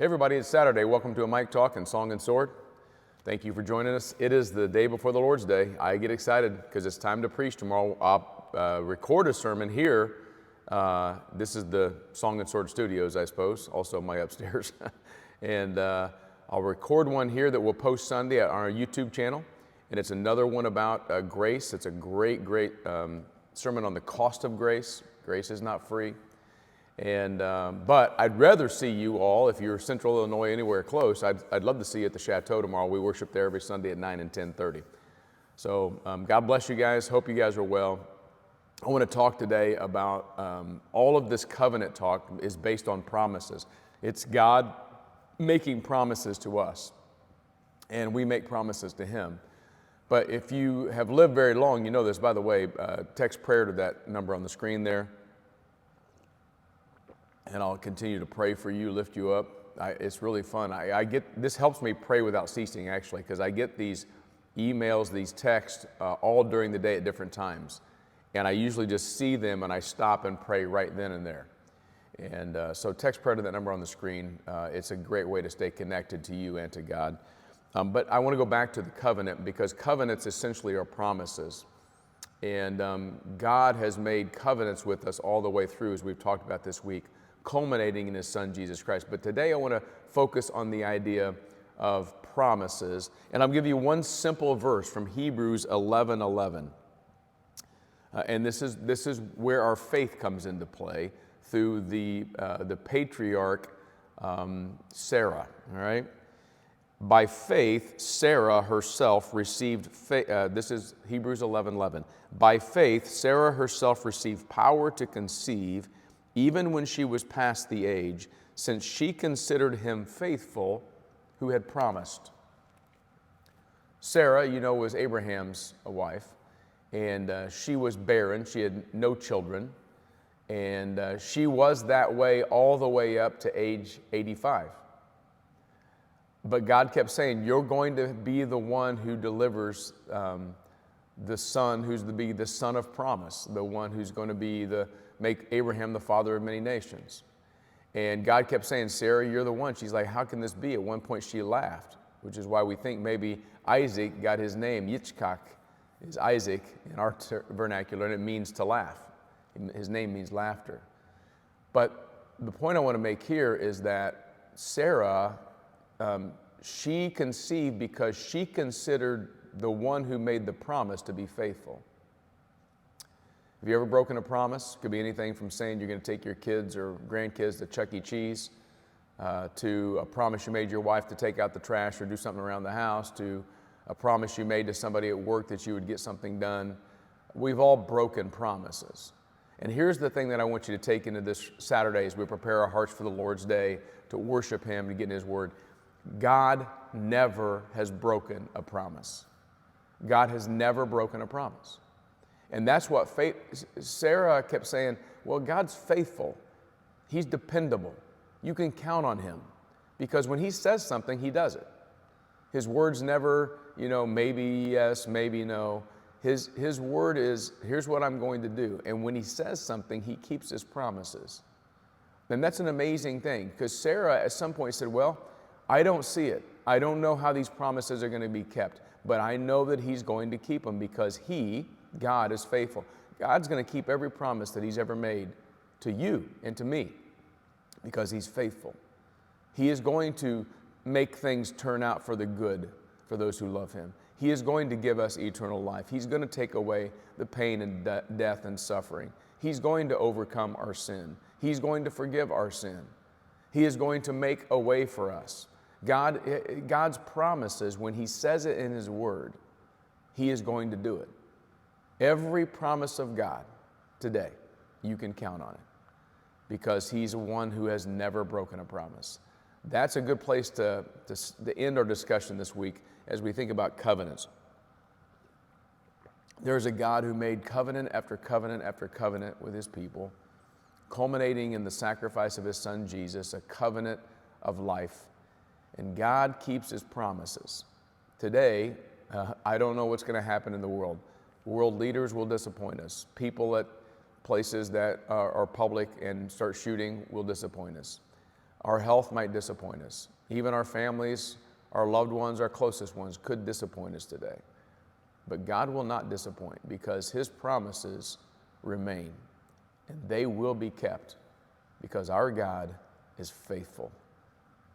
Everybody, it's Saturday. Welcome to a Mic Talk and Song and Sword. Thank you for joining us. It is the day before the Lord's Day. I get excited because it's time to preach tomorrow. I'll record a sermon here. This is the Song and Sword Studios, I suppose, also my upstairs. And I'll record one here that we'll post Sunday on our YouTube channel. And it's another one about grace. It's a great sermon on the cost of grace. Grace is not free. And but I'd rather see you all, if you're Central Illinois, anywhere close, I'd love to see you at the Chateau tomorrow. We worship there every Sunday at 9 and 10:30. So God bless you guys. Hope you guys are well. I want to talk today about all of this covenant talk is based on promises. It's God making promises to us, and we make promises to Him. But if you have lived very long, you know this. By the way, text prayer to that number on the screen there. And I'll continue to pray for you, lift you up. It's really fun. This helps me pray without ceasing, actually, because I get these emails, these texts all during the day at different times. And I usually just see them and I stop and pray right then and there. And so text prayer to that number on the screen. It's a great way to stay connected to you and to God. But I want to go back to the covenant, because covenants essentially are promises. And God has made covenants with us all the way through, as we've talked about this week, culminating in His Son, Jesus Christ. But today I want to focus on the idea of promises. And I'll give you one simple verse from Hebrews 11:11. And this is where our faith comes into play through the patriarch Sara, all right? By faith, Sara herself received, this is Hebrews 11:11. By faith, Sara herself received power to conceive, even when she was past the age, since she considered him faithful who had promised. Sarah, you know, was Abraham's wife, and she was barren. She had no children, and she was that way all the way up to age 85. But God kept saying, you're going to be the one who delivers the son who's to be the son of promise, the one who's going to make Abraham the father of many nations. And God kept saying, Sarah, you're the one. She's like, how can this be? At one point she laughed, which is why we think maybe Isaac got his name. Yitzchak is Isaac in our vernacular, and it means to laugh. His name means laughter. But the point I want to make here is that Sarah, she conceived because she considered the one who made the promise to be faithful. Have you ever broken a promise? Could be anything from saying you're going to take your kids or grandkids to Chuck E. Cheese, to a promise you made your wife to take out the trash or do something around the house, to a promise you made to somebody at work that you would get something done. We've all broken promises. And here's the thing that I want you to take into this Saturday as we prepare our hearts for the Lord's Day to worship Him and get in His Word. God never has broken a promise. God has never broken a promise. And that's what Sarah kept saying, well, God's faithful. He's dependable. You can count on Him. Because when He says something, He does it. His words never, maybe yes, maybe no. His word is, here's what I'm going to do. And when He says something, He keeps His promises. And that's an amazing thing, because Sarah at some point said, well, I don't see it. I don't know how these promises are going to be kept, but I know that He's going to keep them, because God is faithful. God's going to keep every promise that He's ever made to you and to me, because He's faithful. He is going to make things turn out for the good for those who love Him. He is going to give us eternal life. He's going to take away the pain and death and suffering. He's going to overcome our sin. He's going to forgive our sin. He is going to make a way for us. God's promises, when He says it in His Word, He is going to do it. Every promise of God today, you can count on it, because He's one who has never broken a promise. That's a good place to end our discussion this week as we think about covenants. There's a God who made covenant after covenant after covenant with His people, culminating in the sacrifice of His Son Jesus, a covenant of life. And God keeps His promises. Today, I don't know what's going to happen in the world. World leaders will disappoint us. People at places that are public and start shooting will disappoint us. Our health might disappoint us. Even our families, our loved ones, our closest ones could disappoint us today. But God will not disappoint because His promises remain, and they will be kept because our God is faithful.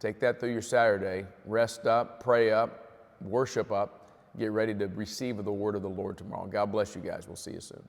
Take that through your Saturday. Rest up, pray up, worship up, get ready to receive the word of the Lord tomorrow. God bless you guys. We'll see you soon.